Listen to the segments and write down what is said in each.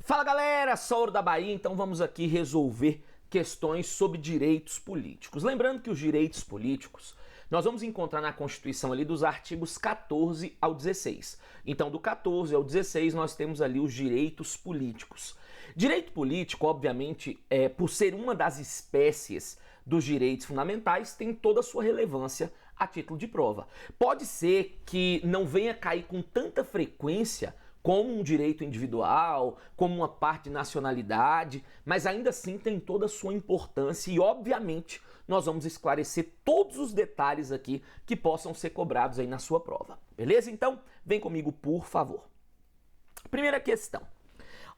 Fala galera, Sauro da Bahia, então vamos aqui resolver questões sobre direitos políticos. Lembrando que os direitos políticos nós vamos encontrar na Constituição ali dos artigos 14 ao 16. Então do 14 ao 16 nós temos ali os direitos políticos. Direito político, obviamente, por ser uma das espécies dos direitos fundamentais, tem toda a sua relevância a título de prova. Pode ser que não venha cair com tanta frequência como um direito individual, como uma parte de nacionalidade, mas ainda assim tem toda a sua importância e, obviamente, nós vamos esclarecer todos os detalhes aqui que possam ser cobrados aí na sua prova. Beleza? Então, vem comigo, por favor. Primeira questão.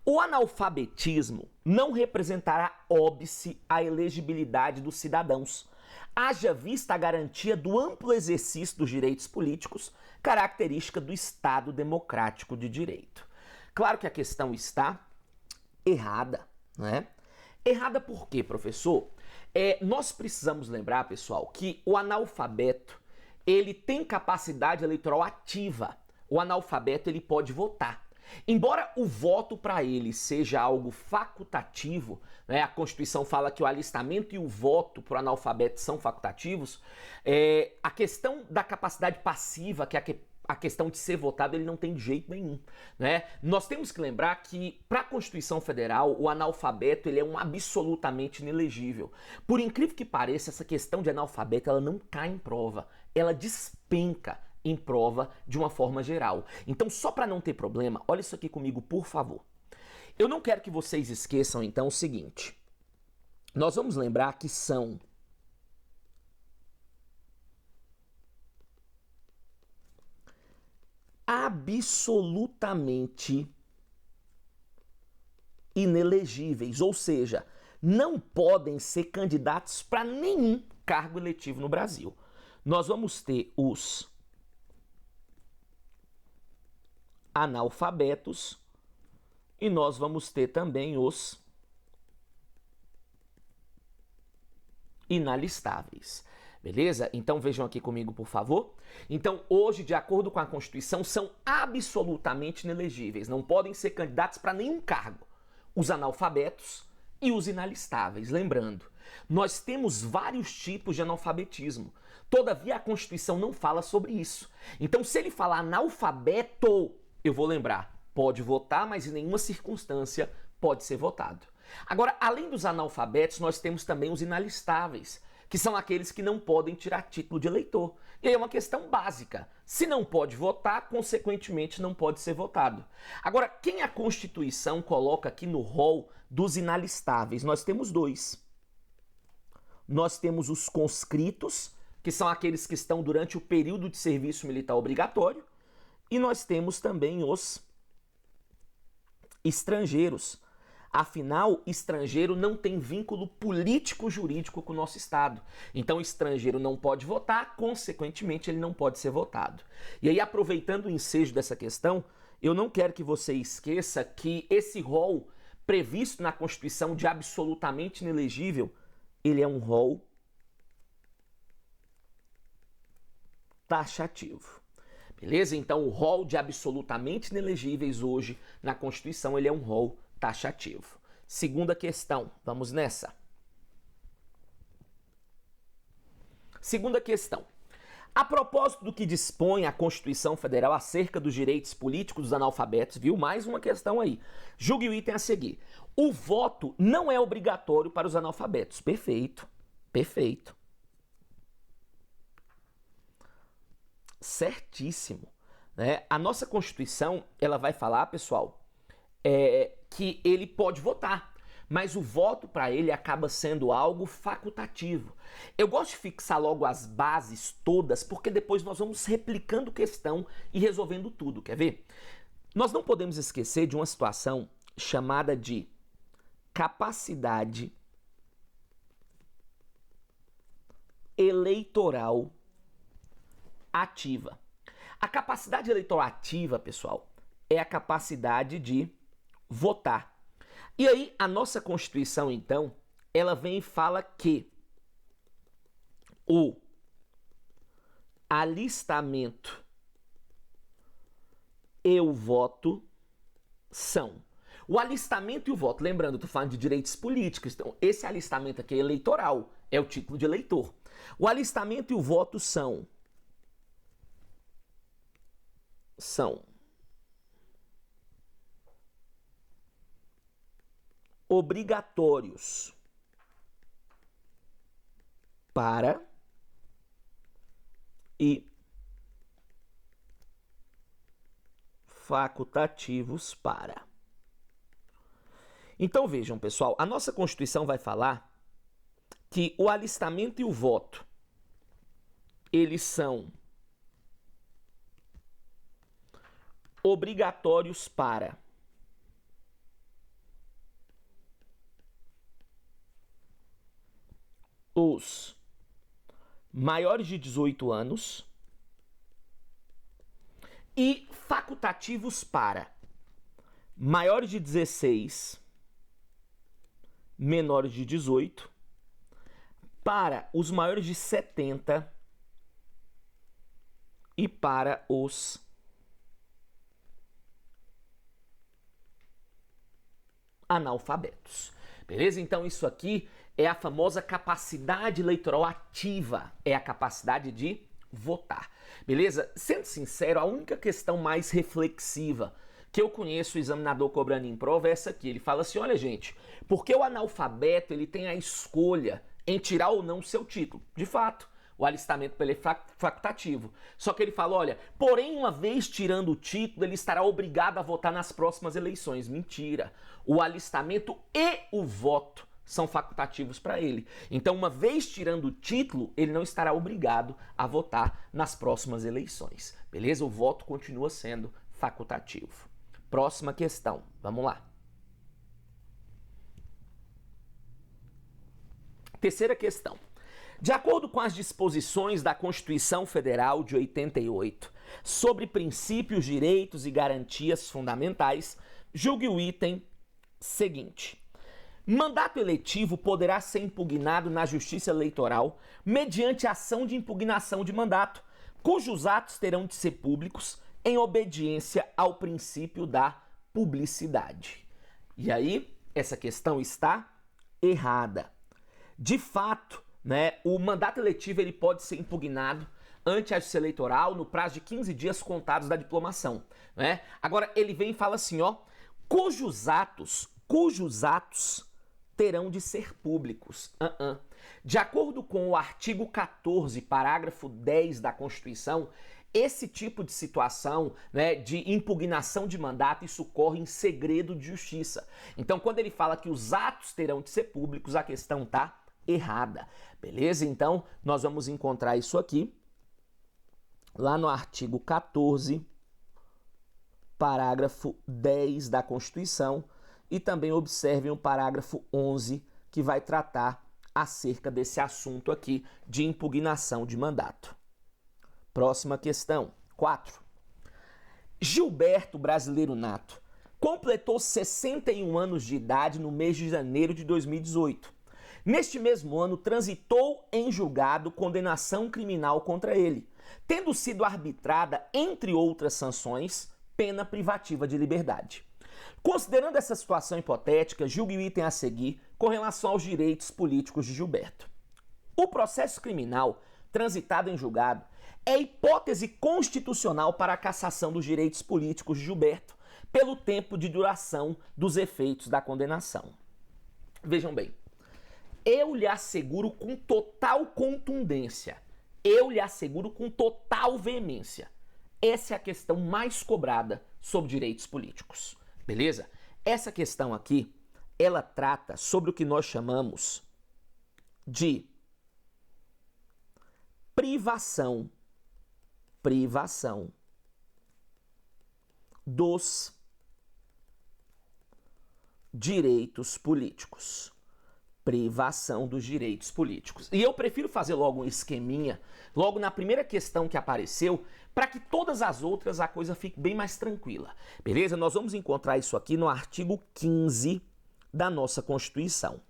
O analfabetismo não representará óbice à elegibilidade dos cidadãos, haja vista a garantia do amplo exercício dos direitos políticos, característica do Estado democrático de direito. Claro que a questão está errada, né? Errada por quê, professor? Nós precisamos lembrar, pessoal, que o analfabeto, ele tem capacidade eleitoral ativa. O analfabeto, ele pode votar. Embora o voto para ele seja algo facultativo, né, a Constituição fala que o alistamento e o voto para o analfabeto são facultativos, a questão da capacidade passiva, que é a questão de ser votado, ele não tem de jeito nenhum, né? Nós temos que lembrar que para a Constituição Federal o analfabeto ele é um absolutamente inelegível. Por incrível que pareça, essa questão de analfabeto ela não cai em prova, ela despenca em prova de uma forma geral. Então, só para não ter problema, olha isso aqui comigo, por favor. Eu não quero que vocês esqueçam, então, o seguinte. Nós vamos lembrar que são absolutamente inelegíveis, ou seja, não podem ser candidatos para nenhum cargo eletivo no Brasil. Nós vamos ter os analfabetos e nós vamos ter também os inalistáveis. Beleza? Então vejam aqui comigo, por favor. Então hoje, de acordo com a Constituição, são absolutamente inelegíveis. Não podem ser candidatos para nenhum cargo. Os analfabetos e os inalistáveis. Lembrando, nós temos vários tipos de analfabetismo. Todavia, a Constituição não fala sobre isso. Então, se ele falar analfabeto, eu vou lembrar, pode votar, mas em nenhuma circunstância pode ser votado. Agora, além dos analfabetos, nós temos também os inalistáveis, que são aqueles que não podem tirar título de eleitor. E aí é uma questão básica. Se não pode votar, consequentemente não pode ser votado. Agora, quem a Constituição coloca aqui no rol dos inalistáveis? Nós temos dois. Nós temos os conscritos, que são aqueles que estão durante o período de serviço militar obrigatório, e nós temos também os estrangeiros. Afinal, estrangeiro não tem vínculo político-jurídico com o nosso Estado. Então, estrangeiro não pode votar, consequentemente, ele não pode ser votado. E aí, aproveitando o ensejo dessa questão, eu não quero que você esqueça que esse rol previsto na Constituição de absolutamente inelegível, ele é um rol taxativo. Beleza? Então, o rol de absolutamente inelegíveis hoje na Constituição, ele é um rol taxativo. Segunda questão, vamos nessa. Segunda questão. A propósito do que dispõe a Constituição Federal acerca dos direitos políticos dos analfabetos, viu? Mais uma questão aí. Julgue o item a seguir. O voto não é obrigatório para os analfabetos. Perfeito. Perfeito. Certíssimo. Né? A nossa Constituição, ela vai falar, pessoal, que ele pode votar, mas o voto para ele acaba sendo algo facultativo. Eu gosto de fixar logo as bases todas, porque depois nós vamos replicando questão e resolvendo tudo, quer ver? Nós não podemos esquecer de uma situação chamada de capacidade eleitoral ativa. A capacidade eleitoral ativa, pessoal, é a capacidade de votar. E aí, a nossa Constituição, então, ela vem e fala que o alistamento e o voto são O alistamento e o voto, lembrando, eu tô falando de direitos políticos, então esse alistamento aqui é eleitoral, é o título de eleitor. O alistamento e o voto são obrigatórios para e facultativos para. Então vejam, pessoal, a nossa Constituição vai falar que o alistamento e o voto, eles são obrigatórios para os maiores de 18 anos e facultativos para maiores de 16, menores de 18, para os maiores de 70 e para os analfabetos. Beleza? Então isso aqui é a famosa capacidade eleitoral ativa, é a capacidade de votar. Beleza? Sendo sincero, a única questão mais reflexiva que eu conheço o examinador cobrando em prova é essa aqui. Ele fala assim, olha gente, porque o analfabeto ele tem a escolha em tirar ou não o seu título. De fato, o alistamento para ele é facultativo. Só que ele fala, olha, porém uma vez tirando o título, ele estará obrigado a votar nas próximas eleições. Mentira. O alistamento e o voto são facultativos para ele. Então, uma vez tirando o título, ele não estará obrigado a votar nas próximas eleições. Beleza? O voto continua sendo facultativo. Próxima questão. Vamos lá. Terceira questão. De acordo com as disposições da Constituição Federal de 88 sobre princípios, direitos e garantias fundamentais, julgue o item seguinte. Mandato eletivo poderá ser impugnado na Justiça Eleitoral mediante ação de impugnação de mandato, cujos atos terão de ser públicos em obediência ao princípio da publicidade. E aí, essa questão está errada. De fato, o mandato eletivo ele pode ser impugnado ante a Justiça Eleitoral no prazo de 15 dias contados da diplomação. Agora, ele vem e fala assim, cujos atos terão de ser públicos. De acordo com o artigo 14, parágrafo 10 da Constituição, esse tipo de situação, de impugnação de mandato, isso ocorre em segredo de justiça. Então, quando ele fala que os atos terão de ser públicos, a questão está errada. Beleza? Então, nós vamos encontrar isso aqui, lá no artigo 14, parágrafo 10 da Constituição, e também observem o parágrafo 11, que vai tratar acerca desse assunto aqui de impugnação de mandato. Próxima questão, 4. Gilberto Brasileiro Nato completou 61 anos de idade no mês de janeiro de 2018. Neste mesmo ano, transitou em julgado condenação criminal contra ele, tendo sido arbitrada, entre outras sanções, pena privativa de liberdade. Considerando essa situação hipotética, julgue o item a seguir com relação aos direitos políticos de Gilberto. O processo criminal transitado em julgado é hipótese constitucional para a cassação dos direitos políticos de Gilberto pelo tempo de duração dos efeitos da condenação. Vejam bem, eu lhe asseguro com total contundência, eu lhe asseguro com total veemência, essa é a questão mais cobrada sobre direitos políticos. Beleza? Essa questão aqui, ela trata sobre o que nós chamamos de privação dos direitos políticos. Privação dos direitos políticos. E eu prefiro fazer logo um esqueminha, logo na primeira questão que apareceu, para que todas as outras a coisa fique bem mais tranquila. Beleza? Nós vamos encontrar isso aqui no artigo 15 da nossa Constituição.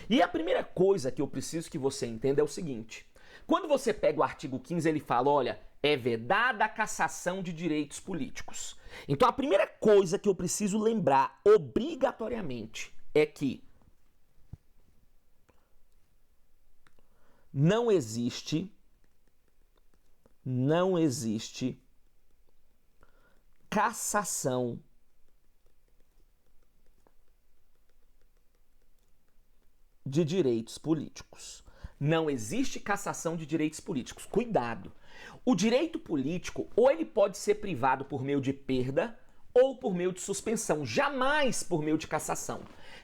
E a primeira coisa que eu preciso que você entenda é o seguinte. Quando você pega o artigo 15, ele fala, olha, é vedada a cassação de direitos políticos. Então a primeira coisa que eu preciso lembrar obrigatoriamente é que não existe cassação de direitos políticos. Não existe cassação de direitos políticos. Cuidado! O direito político, ou ele pode ser privado por meio de perda ou por meio de suspensão, jamais por meio de cassação.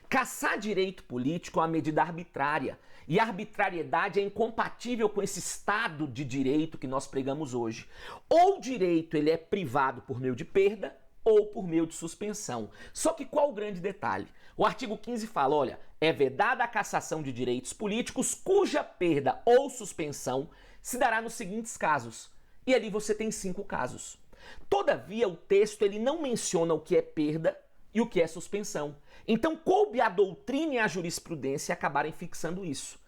Cassar direito político é uma medida arbitrária, e a arbitrariedade é incompatível com esse estado de direito que nós pregamos hoje. Ou o direito ele é privado por meio de perda ou por meio de suspensão. Só que qual o grande detalhe? O artigo 15 fala, olha, é vedada a cassação de direitos políticos cuja perda ou suspensão se dará nos seguintes casos. E ali você tem 5 casos. Todavia, o texto ele não menciona o que é perda e o que é suspensão. Então, coube a doutrina e a jurisprudência acabarem fixando isso.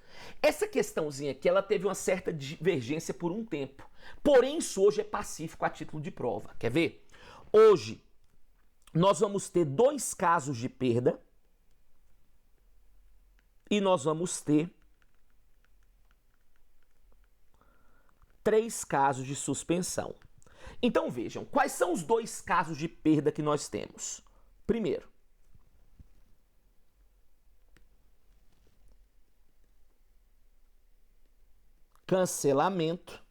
Essa questãozinha aqui, ela teve uma certa divergência por um tempo. Porém, isso hoje é pacífico a título de prova. Quer ver? Hoje, nós vamos ter 2 casos de perda e nós vamos ter 3 casos de suspensão. Então vejam, quais são os 2 casos de perda que nós temos? Primeiro, cancelamento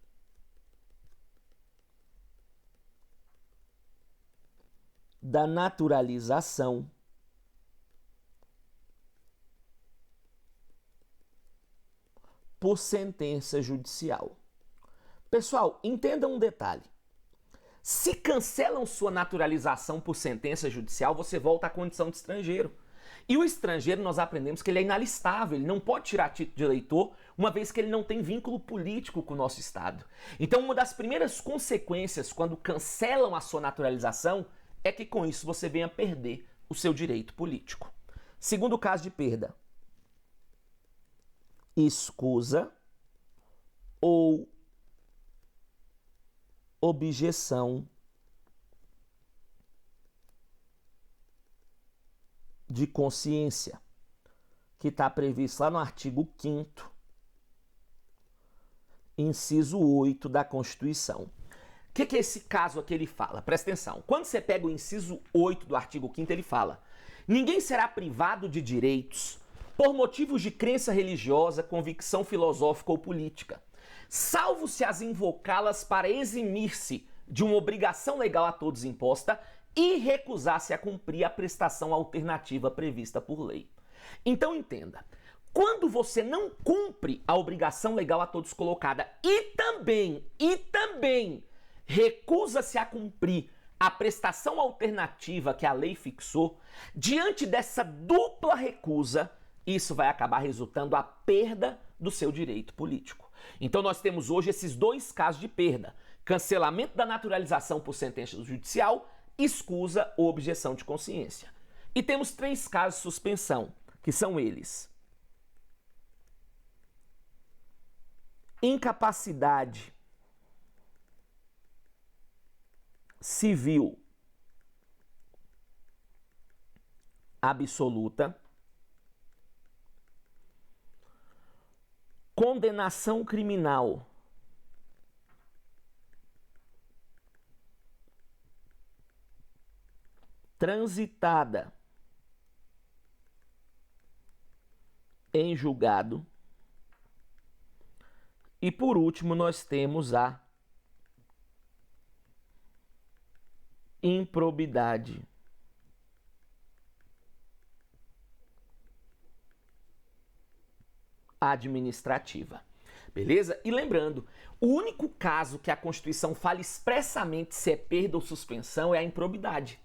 da naturalização por sentença judicial. Pessoal, entendam um detalhe. Se cancelam sua naturalização por sentença judicial, você volta à condição de estrangeiro. E o estrangeiro, nós aprendemos que ele é inalistável, ele não pode tirar título de eleitor, uma vez que ele não tem vínculo político com o nosso Estado. Então, uma das primeiras consequências quando cancelam a sua naturalização é que com isso você venha perder o seu direito político. Segundo caso de perda, escusa ou objeção de consciência, que está previsto lá no artigo 5º, inciso 8 da Constituição. O que é esse caso aqui ele fala? Presta atenção. Quando você pega o inciso 8 do artigo 5º, ele fala: ninguém será privado de direitos por motivos de crença religiosa, convicção filosófica ou política, salvo se as invocá-las para eximir-se de uma obrigação legal a todos imposta e recusar-se a cumprir a prestação alternativa prevista por lei. Então entenda, quando você não cumpre a obrigação legal a todos colocada e também recusa-se a cumprir a prestação alternativa que a lei fixou, diante dessa dupla recusa, isso vai acabar resultando a perda do seu direito político. Então nós temos hoje esses 2 casos de perda: cancelamento da naturalização por sentença judicial, escusa ou objeção de consciência. E temos 3 casos de suspensão, que são eles: incapacidade civil absoluta, condenação criminal transitada em julgado, e por último nós temos a improbidade administrativa. Beleza? E lembrando, o único caso que a Constituição fala expressamente se é perda ou suspensão é a improbidade.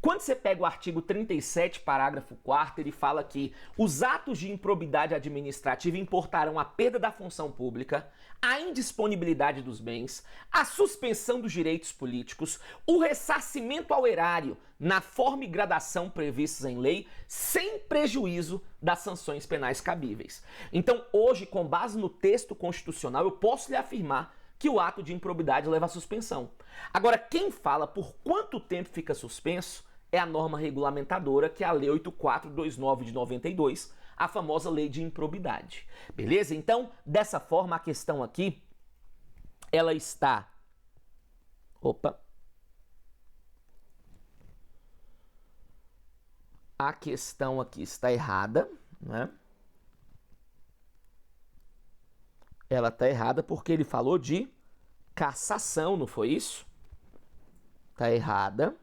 Quando você pega o artigo 37, parágrafo 4º, ele fala que os atos de improbidade administrativa importarão a perda da função pública, a indisponibilidade dos bens, a suspensão dos direitos políticos, o ressarcimento ao erário na forma e gradação previstas em lei, sem prejuízo das sanções penais cabíveis. Então, hoje, com base no texto constitucional, eu posso lhe afirmar que o ato de improbidade leva à suspensão. Agora, quem fala por quanto tempo fica suspenso é a norma regulamentadora, que é a Lei 8429 de 92, a famosa Lei de Improbidade. Beleza? Então, dessa forma, a questão aqui, ela está... Opa! A questão aqui está errada, né? Ela está errada porque ele falou de cassação, não foi isso? Está errada.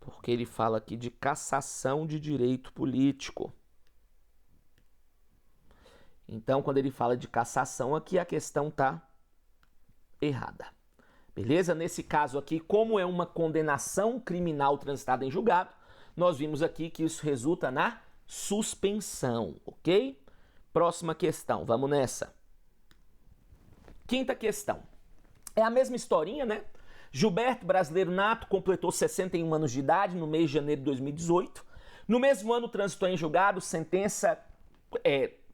Porque ele fala aqui de cassação de direito político. Então, quando ele fala de cassação aqui, a questão está errada. Beleza? Nesse caso aqui, como é uma condenação criminal transitada em julgado, nós vimos aqui que isso resulta na suspensão, ok? Próxima questão, vamos nessa. Quinta questão. É a mesma historinha, né? Gilberto, brasileiro nato, completou 61 anos de idade no mês de janeiro de 2018. No mesmo ano, transitou em julgado,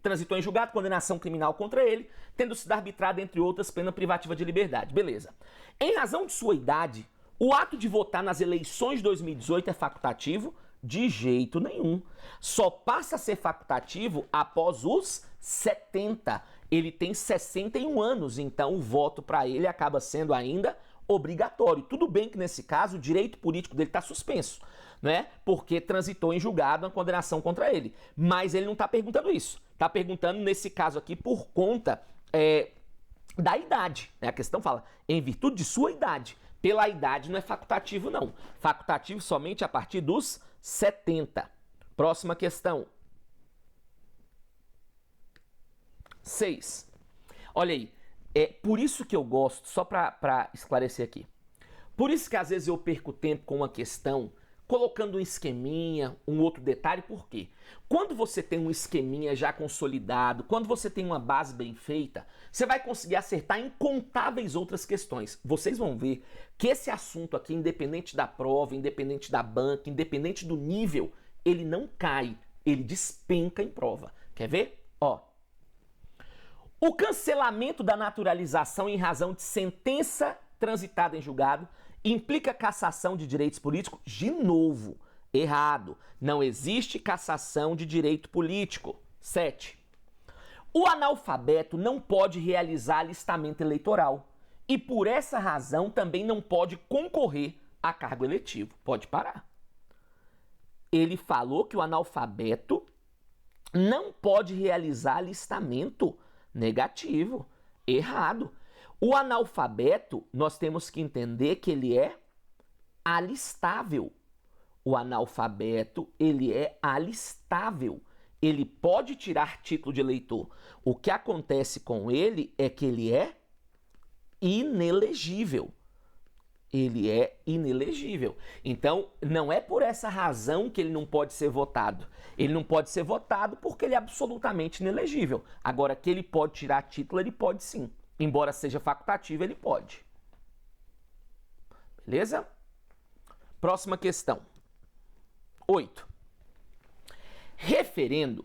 transitou em julgado, condenação criminal contra ele, tendo sido arbitrada, entre outras, pena privativa de liberdade. Beleza. Em razão de sua idade, o ato de votar nas eleições de 2018 é facultativo? De jeito nenhum. Só passa a ser facultativo após os 70. Ele tem 61 anos, então o voto para ele acaba sendo ainda obrigatório. Tudo bem que nesse caso o direito político dele está suspenso, né? Porque transitou em julgado uma condenação contra ele. Mas ele não está perguntando isso. Está perguntando, nesse caso aqui, por conta da idade. Né? A questão fala, em virtude de sua idade. Pela idade não é facultativo, não. Facultativo somente a partir dos 70. Próxima questão. 6. Olha aí. É por isso que eu gosto, só para esclarecer aqui. Por isso que às vezes eu perco tempo com uma questão, colocando um esqueminha, um outro detalhe, por quê? Quando você tem um esqueminha já consolidado, quando você tem uma base bem feita, você vai conseguir acertar incontáveis outras questões. Vocês vão ver que esse assunto aqui, independente da prova, independente da banca, independente do nível, ele não cai, ele despenca em prova. Quer ver? Ó. O cancelamento da naturalização em razão de sentença transitada em julgado implica cassação de direitos políticos? De novo, errado. Não existe cassação de direito político. 7. O analfabeto não pode realizar alistamento eleitoral e, por essa razão, também não pode concorrer a cargo eletivo. Pode parar. Ele falou que o analfabeto não pode realizar alistamento negativo. Errado. O analfabeto, nós temos que entender que ele é alistável. O analfabeto, ele é alistável. Ele pode tirar título de eleitor. O que acontece com ele é que ele é inelegível. Ele é inelegível. Então, não é por essa razão que ele não pode ser votado. Ele não pode ser votado porque ele é absolutamente inelegível. Agora, que ele pode tirar título, ele pode sim. Embora seja facultativo, ele pode. Beleza? Próxima questão. 8. Referendo.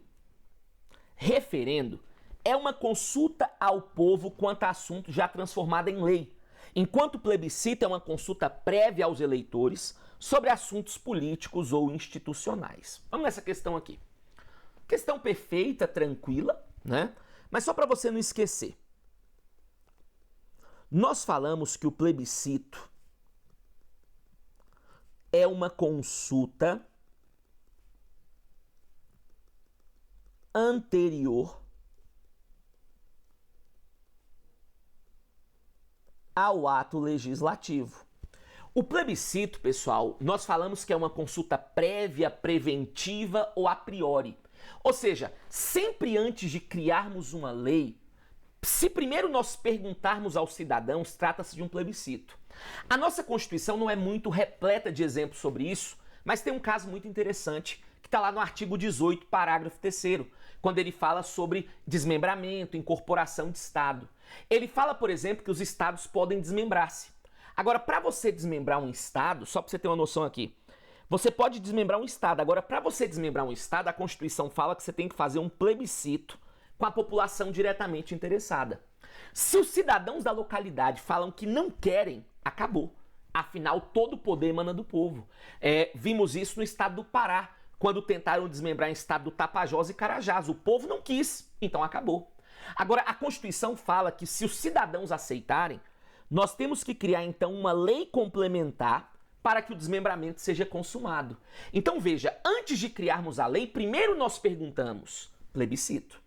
Referendo é uma consulta ao povo quanto a assunto já transformado em lei, enquanto plebiscito é uma consulta prévia aos eleitores sobre assuntos políticos ou institucionais. Vamos nessa questão aqui. Questão perfeita, tranquila, né? Mas só para você não esquecer. Nós falamos que o plebiscito é uma consulta anterior ao ato legislativo. O plebiscito, pessoal, nós falamos que é uma consulta prévia, preventiva ou a priori. Ou seja, sempre antes de criarmos uma lei, se primeiro nós perguntarmos aos cidadãos, trata-se de um plebiscito. A nossa Constituição não é muito repleta de exemplos sobre isso, mas tem um caso muito interessante que está lá no artigo 18, parágrafo 3º, quando ele fala sobre desmembramento, incorporação de Estado. Ele fala, por exemplo, que os estados podem desmembrar-se. Agora, para você desmembrar um estado, só para você ter uma noção aqui, você pode desmembrar um estado. Agora, para você desmembrar um estado, a Constituição fala que você tem que fazer um plebiscito com a população diretamente interessada. Se os cidadãos da localidade falam que não querem, acabou. Afinal, todo o poder emana do povo. Vimos isso no estado do Pará, quando tentaram desmembrar em estado do Tapajós e Carajás. O povo não quis, então acabou. Agora, a Constituição fala que se os cidadãos aceitarem, nós temos que criar então uma lei complementar para que o desmembramento seja consumado. Então veja, antes de criarmos a lei, primeiro nós perguntamos, plebiscito.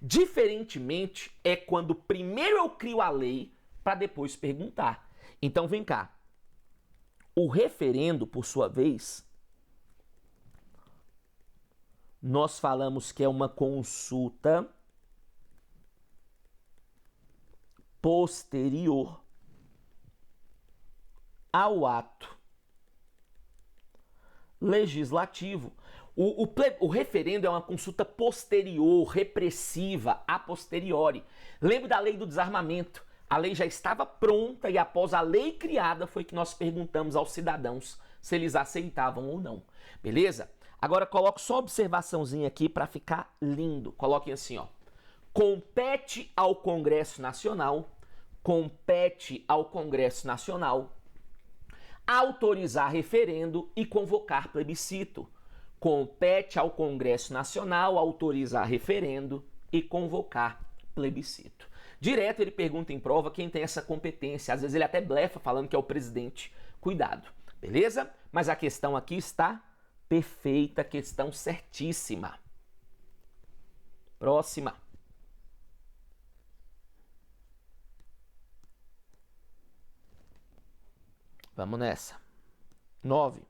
Diferentemente é quando primeiro eu crio a lei para depois perguntar. Então vem cá. O referendo, por sua vez, nós falamos que é uma consulta posterior ao ato legislativo. O referendo é uma consulta posterior, repressiva, a posteriori. Lembra da lei do desarmamento? A lei já estava pronta e após a lei criada foi que nós perguntamos aos cidadãos se eles aceitavam ou não. Beleza? Agora coloco só uma observaçãozinha aqui para ficar lindo. Coloquem assim, ó. Compete ao Congresso Nacional autorizar referendo e convocar plebiscito. Compete ao Congresso Nacional autorizar referendo e convocar plebiscito. Direto ele pergunta em prova quem tem essa competência. Às vezes ele até blefa falando que é o presidente. Cuidado, beleza? Mas a questão aqui está perfeita, questão certíssima. Próxima. Vamos nessa. 9.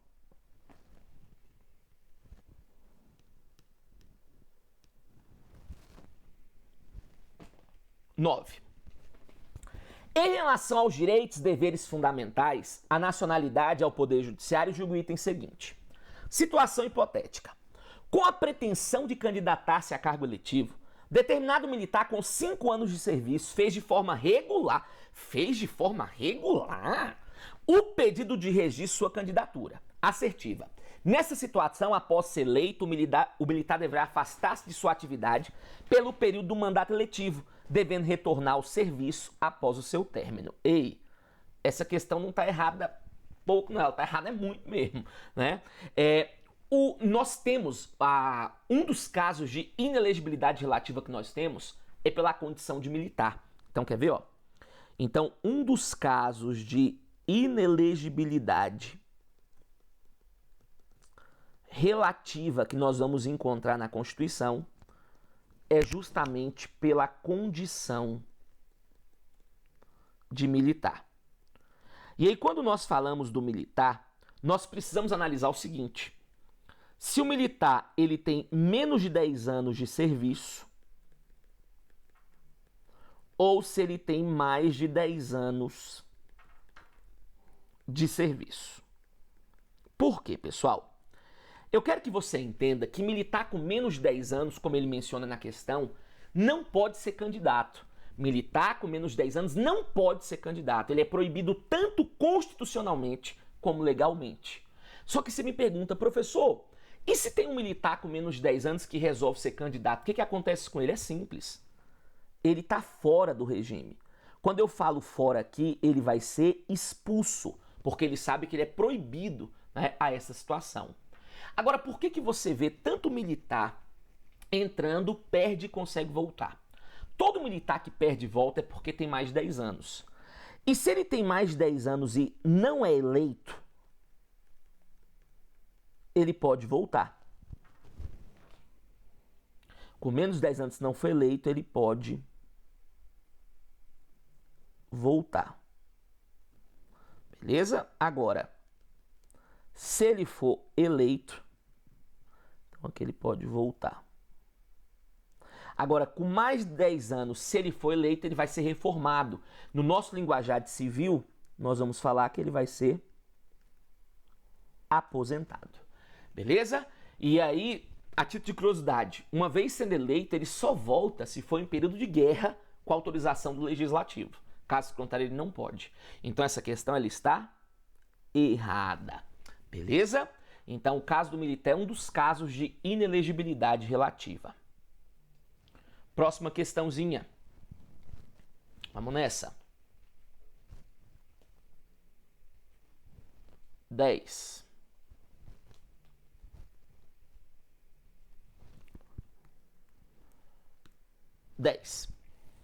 Em relação aos direitos e deveres fundamentais, a nacionalidade ao Poder Judiciário, julga o item seguinte. Situação hipotética. Com a pretensão de candidatar-se a cargo eletivo, determinado militar com 5 anos de serviço fez de forma regular o pedido de registro de sua candidatura. Assertiva. Nessa situação, após ser eleito, o militar deverá afastar-se de sua atividade pelo período do mandato eletivo, devendo retornar ao serviço após o seu término. Ei, essa questão não está errada pouco, não, ela está errada muito mesmo, né? Nós temos, um dos casos de inelegibilidade relativa que nós temos é pela condição de militar. Então, quer ver, ó? Então, um dos casos de inelegibilidade relativa que nós vamos encontrar na Constituição é justamente pela condição de militar. E aí, quando nós falamos do militar, nós precisamos analisar o seguinte: se o militar ele tem menos de 10 anos de serviço, ou se ele tem mais de 10 anos de serviço. Por quê, pessoal? Eu quero que você entenda que militar com menos de 10 anos, como ele menciona na questão, não pode ser candidato. Militar com menos de 10 anos não pode ser candidato. Ele é proibido tanto constitucionalmente como legalmente. Só que você me pergunta, professor, e se tem um militar com menos de 10 anos que resolve ser candidato, o que acontece com ele? É simples. Ele está fora do regime. Quando eu falo fora aqui, ele vai ser expulso, porque ele sabe que ele é proibido, né, a essa situação. Agora, por que você vê tanto militar entrando, perde e consegue voltar? Todo militar que perde e volta é porque tem mais de 10 anos. E se ele tem mais de 10 anos e não é eleito, ele pode voltar. Com menos de 10 anos, se não foi eleito, ele pode voltar. Beleza? Agora, se ele for eleito, então aqui ele pode voltar. Agora, com mais de 10 anos, se ele for eleito, ele vai ser reformado. No nosso linguajar de civil, nós vamos falar que ele vai ser aposentado. Beleza? E aí, a título de curiosidade, uma vez sendo eleito, ele só volta se for em período de guerra com autorização do legislativo. Caso contrário, ele não pode. Então, essa questão ela está errada. Beleza? Então, o caso do militar é um dos casos de inelegibilidade relativa. Próxima questãozinha. Vamos nessa. 10.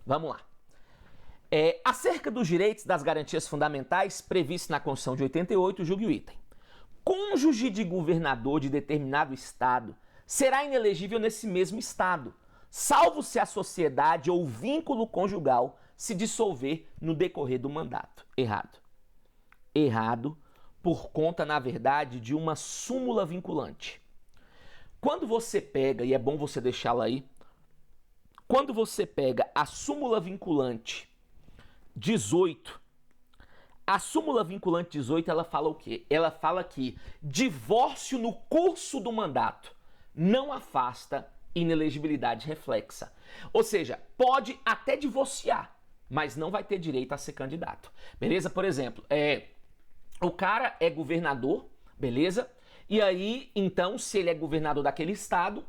Vamos lá. Acerca dos direitos das garantias fundamentais previstos na Constituição de 88, julgue o item. Cônjuge de governador de determinado estado será inelegível nesse mesmo estado, salvo se a sociedade ou vínculo conjugal se dissolver no decorrer do mandato. Errado. Errado por conta, na verdade, de uma súmula vinculante. Quando você pega, e é bom você deixá-la aí, quando você pega a súmula vinculante 18, a súmula vinculante 18, ela fala o quê? Ela fala que divórcio no curso do mandato não afasta inelegibilidade reflexa. Ou seja, pode até divorciar, mas não vai ter direito a ser candidato. Beleza? Por exemplo, o cara é governador, beleza? E aí, então, se ele é governador daquele estado,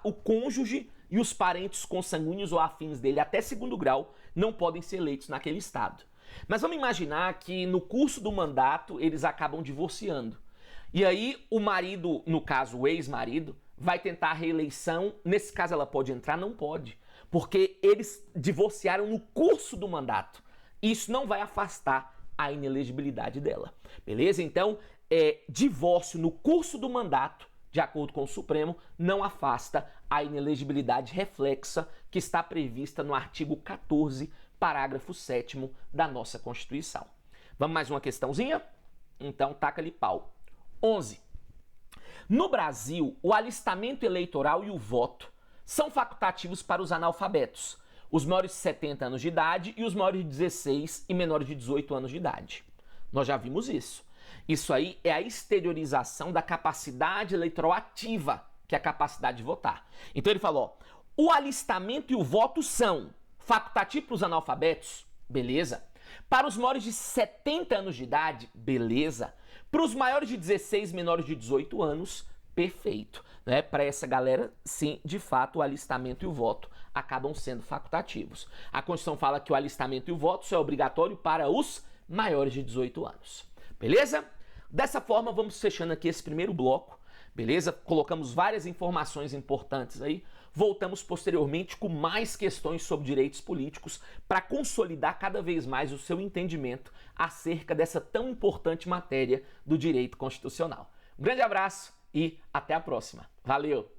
o cônjuge e os parentes consanguíneos ou afins dele até segundo grau não podem ser eleitos naquele estado. Mas vamos imaginar que no curso do mandato eles acabam divorciando. E aí o marido, no caso o ex-marido, vai tentar a reeleição. Nesse caso ela pode entrar? Não pode. Porque eles divorciaram no curso do mandato. Isso não vai afastar a inelegibilidade dela. Beleza? Então, divórcio no curso do mandato, de acordo com o Supremo, não afasta a inelegibilidade reflexa que está prevista no artigo 14, parágrafo 7º da nossa Constituição. Vamos mais uma questãozinha? Então, taca-lhe pau. 11. No Brasil, o alistamento eleitoral e o voto são facultativos para os analfabetos, os maiores de 70 anos de idade e os maiores de 16 e menores de 18 anos de idade. Nós já vimos isso. Isso aí é a exteriorização da capacidade eleitoral ativa, que é a capacidade de votar. Então ele falou, ó, o alistamento e o voto são facultativos para os analfabetos, beleza. Para os maiores de 70 anos de idade, beleza. Para os maiores de 16 e menores de 18 anos, perfeito. Né? Para essa galera, sim, de fato, o alistamento e o voto acabam sendo facultativos. A Constituição fala que o alistamento e o voto só é obrigatório para os maiores de 18 anos. Beleza? Dessa forma, vamos fechando aqui esse primeiro bloco, beleza? Colocamos várias informações importantes aí. Voltamos posteriormente com mais questões sobre direitos políticos para consolidar cada vez mais o seu entendimento acerca dessa tão importante matéria do direito constitucional. Um grande abraço e até a próxima. Valeu!